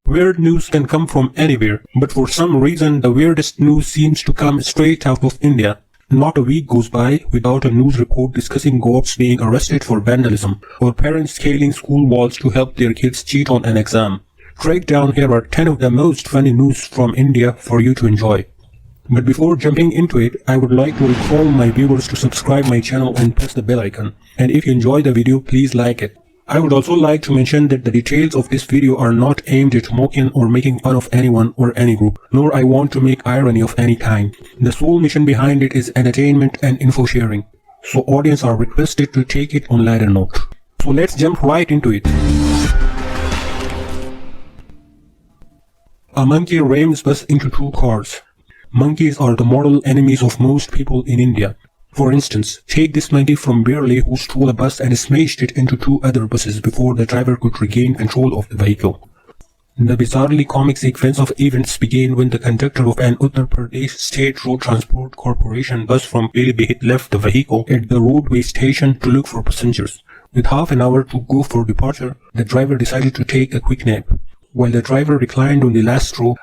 Weird news can come from anywhere, but for some reason the weirdest news seems to come straight out of India. Not a week goes by without a news report discussing cops being arrested for vandalism, or parents scaling school walls to help their kids cheat on an exam. Right down here are 10 of the most funny news from India for you to enjoy. But before jumping into it, I would like to recall my viewers to subscribe my channel and press the bell icon. And if you enjoy the video, please like it. I would also like to mention that the details of this video are not aimed at mocking or making fun of anyone or any group, nor I want to make irony of any kind. The sole mission behind it is entertainment and info sharing, so audience are requested to take it on lighter note. So let's jump right into it. A monkey rams bus into two cars. Monkeys are the mortal enemies of most people in India. For instance, take this monkey from Barely who stole a bus and smashed it into two other buses before the driver could regain control of the vehicle. The bizarrely comic sequence of events began when the conductor of an Uttar Pradesh State Road Transport Corporation bus from Pilibhit left the vehicle at the roadway station to look for passengers. With half an hour to go for departure, the driver decided to take a quick nap. While the driver reclined on the last row,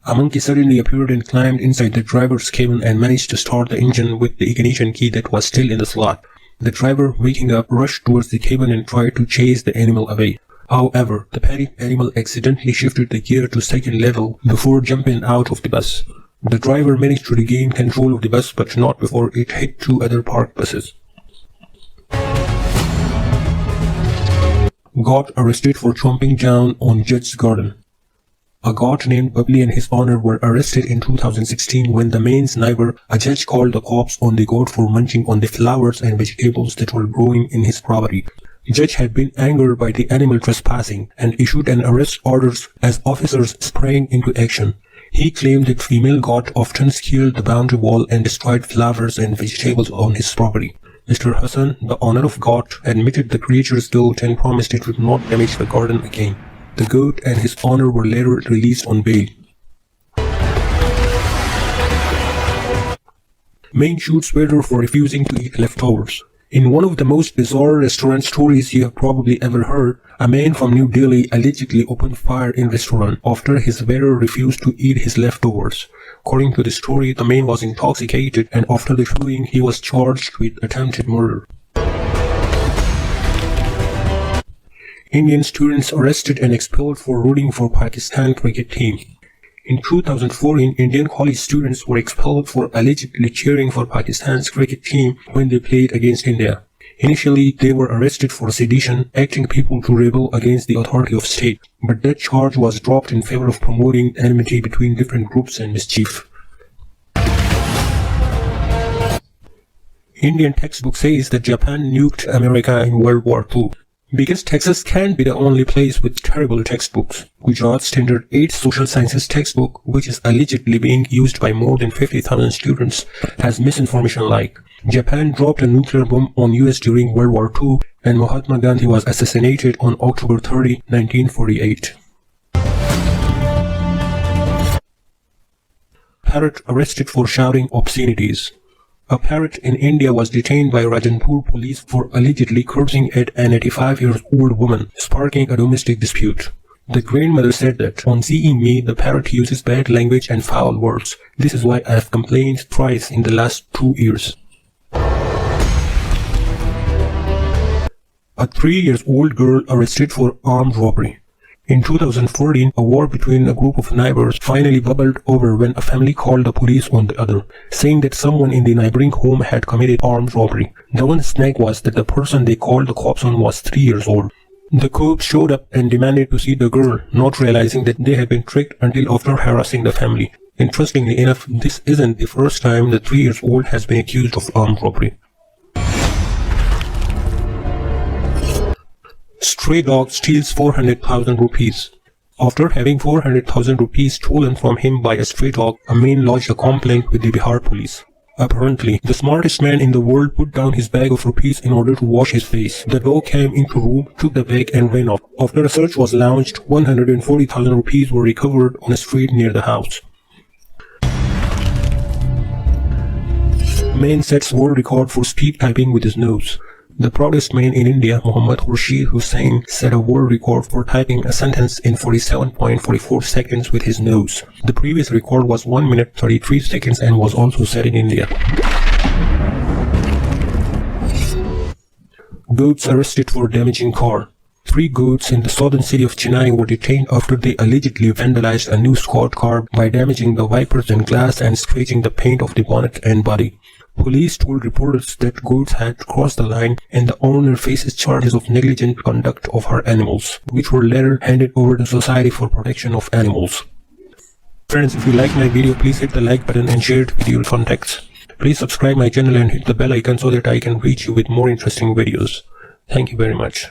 a monkey suddenly appeared and climbed inside the driver's cabin and managed to start the engine with the ignition key that was still in the slot. The driver, waking up, rushed towards the cabin and tried to chase the animal away. However, the panicked animal accidentally shifted the gear to second level before jumping out of the bus. The driver managed to regain control of the bus, but not before it hit two other parked buses. Got arrested for chomping down on judge's garden. A goat named Bubbly and his owner were arrested in 2016 when the man's neighbor, a judge, called the cops on the goat for munching on the flowers and vegetables that were growing in his property. The judge had been angered by the animal trespassing and issued an arrest order as officers sprang into action. He claimed that female goat often scaled the boundary wall and destroyed flowers and vegetables on his property. Mr. Hassan, the owner of goat, admitted the creature's guilt and promised it would not damage the garden again. The goat and his owner were later released on bail. Man shoots waiter for refusing to eat leftovers. In one of the most bizarre restaurant stories you have probably ever heard, a man from New Delhi allegedly opened fire in a restaurant after his waiter refused to eat his leftovers. According to the story, the man was intoxicated and after the shooting he was charged with attempted murder. Indian students arrested and expelled for rooting for Pakistan cricket team. In 2014, Indian college students were expelled for allegedly cheering for Pakistan's cricket team when they played against India. Initially, they were arrested for sedition, acting people to rebel against the authority of state, but that charge was dropped in favor of promoting enmity between different groups and mischief. Indian textbook says that Japan nuked America in World War II. Because Texas can't be the only place with terrible textbooks. Gujarat's Standard 8 Social Sciences textbook, which is allegedly being used by more than 50,000 students, has misinformation like Japan dropped a nuclear bomb on US during World War II and Mahatma Gandhi was assassinated on October 30, 1948. Parrot arrested for shouting obscenities. A parrot in India was detained by Rajanpur police for allegedly cursing at an 85-year-old woman, sparking a domestic dispute. The grandmother said that, on seeing me, the parrot uses bad language and foul words. This is why I have complained twice in the last 2 years. A 3-year-old girl arrested for armed robbery. In 2014, a war between a group of neighbors finally bubbled over when a family called the police on the other, saying that someone in the neighboring home had committed armed robbery. The one snag was that the person they called the cops on was 3 years old. The cops showed up and demanded to see the girl, not realizing that they had been tricked until after harassing the family. Interestingly enough, this isn't the first time the 3-year-old has been accused of armed robbery. Stray dog steals 400,000 rupees. After having 400,000 rupees stolen from him by a stray dog, a man lodged a complaint with the Bihar police. Apparently, the smartest man in the world put down his bag of rupees in order to wash his face. The dog came into room, took the bag and ran off. After a search was launched, 140,000 rupees were recovered on a street near the house. Man sets world record for speed typing with his nose. The proudest man in India, Muhammad Khurshid Hussain, set a world record for typing a sentence in 47.44 seconds with his nose. The previous record was 1 minute 33 seconds and was also set in India. Goats arrested for damaging car. 3 goats in the southern city of Chennai were detained after they allegedly vandalized a new squad car by damaging the wipers and glass and scratching the paint of the bonnet and body. Police told reporters that goats had crossed the line and the owner faces charges of negligent conduct of her animals, which were later handed over to Society for Protection of Animals. Friends, if you like my video, please hit the like button and share it with your contacts. Please subscribe my channel and hit the bell icon so that I can reach you with more interesting videos. Thank you very much.